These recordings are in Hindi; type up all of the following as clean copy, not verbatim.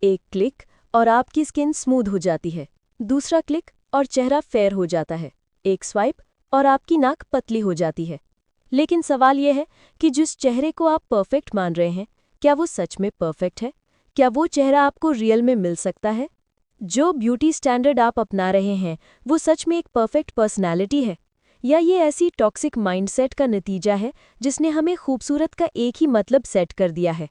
एक क्लिक और आपकी स्किन स्मूथ हो जाती है। दूसरा क्लिक और चेहरा फेयर हो जाता है। एक स्वाइप और आपकी नाक पतली हो जाती है। लेकिन सवाल यह है कि जिस चेहरे को आप परफेक्ट मान रहे हैं, क्या वो सच में परफेक्ट है? क्या वो चेहरा आपको रियल में मिल सकता है? जो ब्यूटी स्टैंडर्ड आप अपना रहे हैं, वो सच में एक परफेक्ट पर्सनैलिटी है? या ये ऐसी टॉक्सिक माइंडसेट का नतीजा है जिसने हमें खूबसूरत का एक ही मतलब सेट कर दिया है?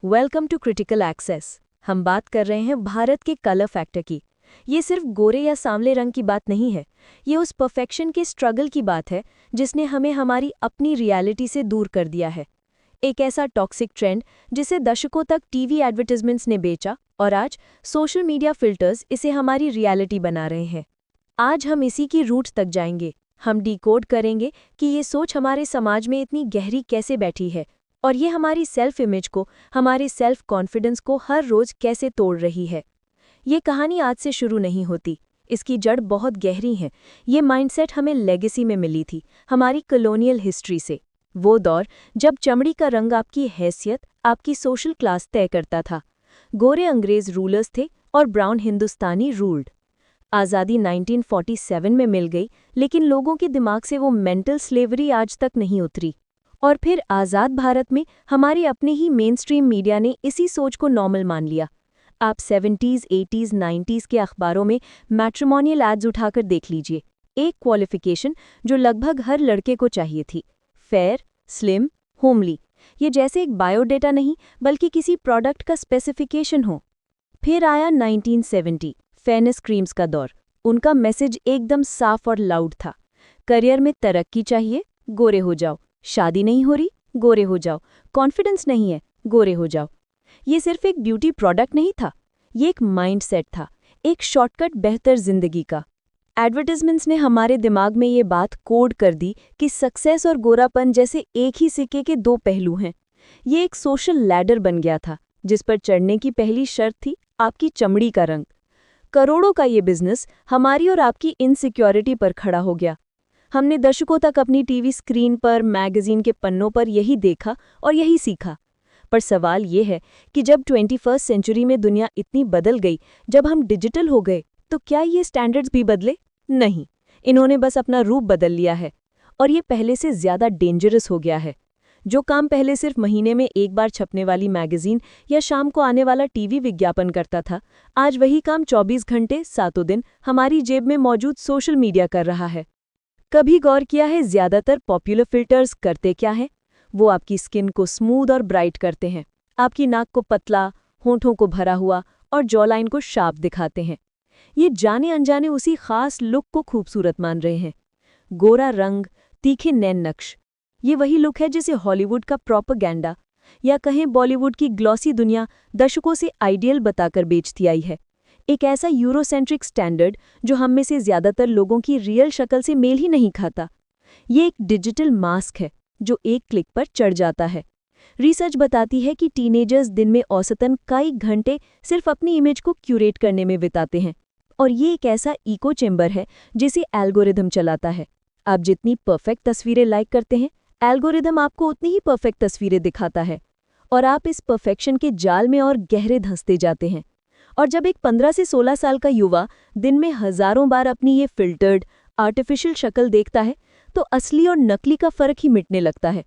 Welcome to critical access. हम बात कर रहे हैं भारत के कलर फैक्टर की। ये सिर्फ गोरे या सांवले रंग की बात नहीं है, ये उस परफेक्शन के स्ट्रगल की बात है जिसने हमें हमारी अपनी रियलिटी से दूर कर दिया है। एक ऐसा टॉक्सिक ट्रेंड जिसे दशकों तक टीवी एडवर्टाइजमेंट्स ने बेचा और आज सोशल मीडिया फिल्टर्स इसे हमारी रियलिटी बना रहे हैं। आज हम इसी की रूट तक जाएंगे। हम डिकोड करेंगे कि ये सोच हमारे समाज में इतनी गहरी कैसे बैठी है और ये हमारी सेल्फ इमेज को, हमारे सेल्फ कॉन्फिडेंस को हर रोज कैसे तोड़ रही है। ये कहानी आज से शुरू नहीं होती, इसकी जड़ बहुत गहरी है। ये माइंडसेट हमें लेगेसी में मिली थी, हमारी कॉलोनियल हिस्ट्री से। वो दौर जब चमड़ी का रंग आपकी हैसियत, आपकी सोशल क्लास तय करता था। गोरे अंग्रेज रूलर्स थे और ब्राउन हिंदुस्तानी रूल्ड। आज़ादी 1947 में मिल गई, लेकिन लोगों के दिमाग से वो मेंटल स्लेवरी आज तक नहीं उतरी। और फिर आज़ाद भारत में हमारे अपने ही मेन स्ट्रीम मीडिया ने इसी सोच को नॉर्मल मान लिया। आप 70s, 80s, 90s के अखबारों में मैट्रिमोनियल एड्स उठाकर देख लीजिए। एक क्वालिफिकेशन जो लगभग हर लड़के को चाहिए थी, फेयर, स्लिम, होमली। ये जैसे एक बायोडेटा नहीं, बल्कि किसी प्रोडक्ट का स्पेसिफिकेशन हो। फिर आया 1970 फेयरनेस क्रीम्स का दौर। उनका मैसेज एकदम साफ और लाउड था। करियर में तरक्की चाहिए, गोरे हो जाओ। शादी नहीं हो रही, गोरे हो जाओ। कॉन्फिडेंस नहीं है, गोरे हो जाओ। ये सिर्फ एक ब्यूटी प्रोडक्ट नहीं था, ये एक माइंडसेट था, एक शॉर्टकट बेहतर जिंदगी का। एडवर्टाइजमेंट्स ने हमारे दिमाग में ये बात कोड कर दी कि सक्सेस और गोरापन जैसे एक ही सिक्के के दो पहलू हैं। ये एक सोशल लैडर बन गया था, जिस पर चढ़ने की पहली शर्त थी आपकी चमड़ी का रंग। करोड़ों का ये बिजनेस हमारी और आपकी इनसिक्योरिटी पर खड़ा हो गया। हमने दशकों तक अपनी टीवी स्क्रीन पर, मैगजीन के पन्नों पर यही देखा और यही सीखा। पर सवाल ये है कि जब 21st सेंचुरी में दुनिया इतनी बदल गई, जब हम डिजिटल हो गए, तो क्या ये स्टैंडर्ड्स भी बदले? नहीं, इन्होंने बस अपना रूप बदल लिया है। और ये पहले से ज़्यादा डेंजरस हो गया है। जो काम पहले सिर्फ महीने में एक बार छपने वाली मैगजीन या शाम को आने वाला टीवी विज्ञापन करता था, आज वही काम 24 घंटे, सातों दिन हमारी जेब में मौजूद सोशल मीडिया कर रहा है। कभी गौर किया है ज़्यादातर पॉपुलर फिल्टर्स करते क्या हैं? वो आपकी स्किन को स्मूथ और ब्राइट करते हैं, आपकी नाक को पतला, होंठों को भरा हुआ और जॉलाइन को शार्प दिखाते हैं। ये जाने अनजाने उसी खास लुक को खूबसूरत मान रहे हैं। गोरा रंग, तीखे नैन नक्श, ये वही लुक है जिसे हॉलीवुड का प्रोपेगेंडा या कहें बॉलीवुड की ग्लॉसी दुनिया दशकों से आइडियल बताकर बेचती आई है। एक ऐसा यूरोसेंट्रिक स्टैंडर्ड जो हम में से ज़्यादातर लोगों की रियल शक्ल से मेल ही नहीं खाता। ये एक डिजिटल मास्क है जो एक क्लिक पर चढ़ जाता है। रिसर्च बताती है कि टीनेजर्स दिन में औसतन कई घंटे सिर्फ अपनी इमेज को क्यूरेट करने में बिताते हैं। और ये एक ऐसा इको चेंबर है जिसे एल्गोरिदम चलाता है। आप जितनी परफेक्ट तस्वीरें लाइक करते हैं, एल्गोरिदम आपको उतनी ही परफेक्ट तस्वीरें दिखाता है। और आप इस परफेक्शन के जाल में और गहरे धंसते जाते हैं। और जब एक 15 से 16 साल का युवा दिन में हजारों बार अपनी ये फिल्टर्ड, आर्टिफिशियल शक्ल देखता है, तो असली और नकली का फर्क ही मिटने लगता है।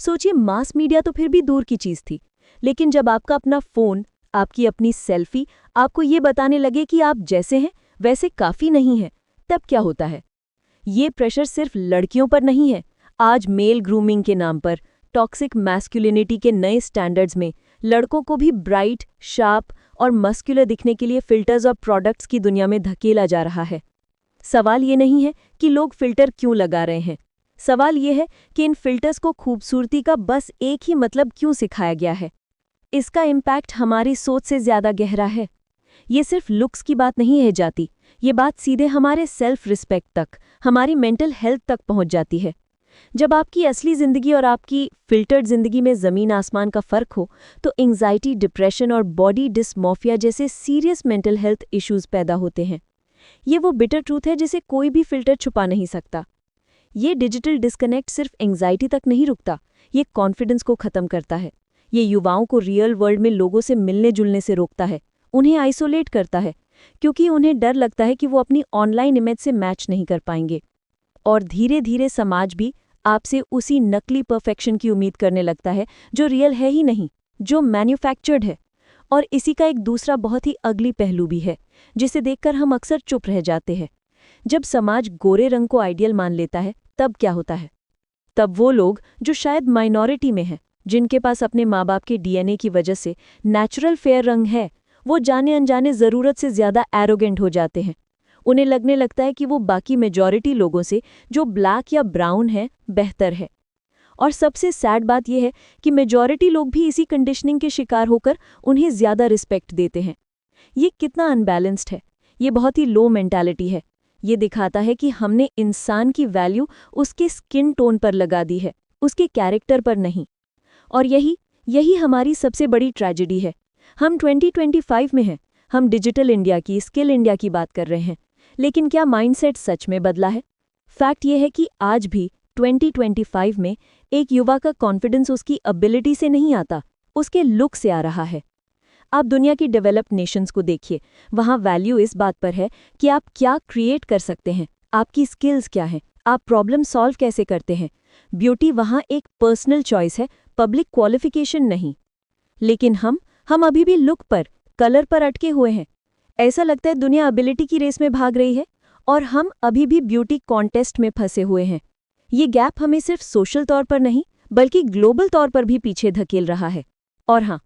सोचिए, मास मीडिया तो फिर भी दूर की चीज थी, लेकिन जब आपका अपना फोन, आपकी अपनी सेल्फी आपको ये बताने लगे कि आप जैसे हैं वैसे काफी नहीं हैं, तब क्या होता है? ये प्रेशर सिर्फ लड़कियों पर नहीं है। आज मेल ग्रूमिंग के नाम पर, टॉक्सिक मैस्कुलिनिटी के नए स्टैंडर्ड्स में लड़कों को भी ब्राइट, शार्प और मस्कुलर दिखने के लिए फिल्टर्स और प्रोडक्ट्स की दुनिया में धकेला जा रहा है। सवाल ये नहीं है कि लोग फिल्टर क्यों लगा रहे हैं, सवाल ये है कि इन फिल्टर्स को खूबसूरती का बस एक ही मतलब क्यों सिखाया गया है। इसका इम्पैक्ट हमारी सोच से ज़्यादा गहरा है। ये सिर्फ लुक्स की बात नहीं है जाती, ये बात सीधे हमारे सेल्फ रिस्पेक्ट तक, हमारी मेंटल हेल्थ तक पहुंच जाती है। जब आपकी असली ज़िंदगी और आपकी फिल्टर्ड ज़िंदगी में ज़मीन आसमान का फ़र्क हो, तो एंग्जाइटी, डिप्रेशन और बॉडी डिस्मॉर्फिया जैसे सीरियस मेंटल हेल्थ इश्यूज़ पैदा होते हैं। ये वो बिटर ट्रूथ है जिसे कोई भी फिल्टर छुपा नहीं सकता। ये डिजिटल डिस्कनेक्ट सिर्फ एंग्जाइटी तक नहीं रुकता, ये कॉन्फिडेंस को ख़त्म करता है। ये युवाओं को रियल वर्ल्ड में लोगों से मिलने जुलने से रोकता है उन्हें आइसोलेट करता है, क्योंकि उन्हें डर लगता है कि वो अपनी ऑनलाइन इमेज से मैच नहीं कर पाएंगे। और धीरे धीरे समाज भी आपसे उसी नकली परफेक्शन की उम्मीद करने लगता है जो रियल है ही नहीं, जो मैन्युफैक्चर्ड है। और इसी का एक दूसरा बहुत ही अगली पहलू भी है, जिसे देखकर हम अक्सर चुप रह जाते हैं। जब समाज गोरे रंग को आइडियल मान लेता है, तब क्या होता है? तब वो लोग जो शायद माइनॉरिटी में हैं, जिनके पास अपने माँ बाप के डीएनए की वजह से नेचुरल फेयर रंग है, वो जाने अनजाने ज़रूरत से ज़्यादा एरोगेंट हो जाते हैं। उन्हें लगने लगता है कि वो बाकी मेजॉरिटी लोगों से जो ब्लैक या ब्राउन है बेहतर है। और सबसे सैड बात यह है कि मेजॉरिटी लोग भी इसी कंडीशनिंग के शिकार होकर उन्हें ज़्यादा रिस्पेक्ट देते हैं। ये कितना अनबैलेंस्ड है, ये बहुत ही लो मेंटालिटी है। ये दिखाता है कि हमने इंसान की वैल्यू उसके स्किन टोन पर लगा दी है, उसके कैरेक्टर पर नहीं। और यही हमारी सबसे बड़ी ट्रेजेडी है। हम 2025 में हैं, हम डिजिटल इंडिया की, स्किल इंडिया की बात कर रहे हैं, लेकिन क्या माइंडसेट सच में बदला है? फैक्ट ये है कि आज भी 2025 में एक युवा का कॉन्फिडेंस उसकी एबिलिटी से नहीं आता, उसके लुक से आ रहा है। आप दुनिया की डेवलप्ड नेशंस को देखिए, वहाँ वैल्यू इस बात पर है कि आप क्या क्रिएट कर सकते हैं, आपकी स्किल्स क्या हैं, आप प्रॉब्लम सॉल्व कैसे करते हैं। ब्यूटी वहाँ एक पर्सनल चॉइस है, पब्लिक क्वालिफिकेशन नहीं। लेकिन हम अभी भी लुक पर, कलर पर अटके हुए हैं। ऐसा लगता है दुनिया एबिलिटी की रेस में भाग रही है और हम अभी भी ब्यूटी कॉन्टेस्ट में फंसे हुए हैं। ये गैप हमें सिर्फ सोशल तौर पर नहीं, बल्कि ग्लोबल तौर पर भी पीछे धकेल रहा है। और हाँ,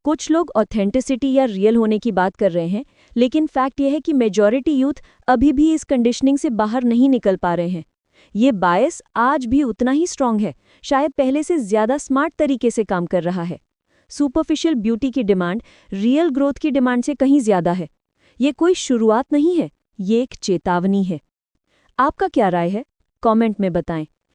कुछ लोग ऑथेंटिसिटी या रियल होने की बात कर रहे हैं, लेकिन फैक्ट यह है कि मेजॉरिटी यूथ अभी भी इस कंडीशनिंग से बाहर नहीं निकल पा रहे हैं। ये बायस आज भी उतना ही स्ट्रांग है, शायद पहले से ज़्यादा स्मार्ट तरीके से काम कर रहा है। सुपरफिशियल ब्यूटी की डिमांड रियल ग्रोथ की डिमांड से कहीं ज़्यादा है। ये कोई शुरुआत नहीं है, ये एक चेतावनी है। आपका क्या राय है? कमेंट में बताएं।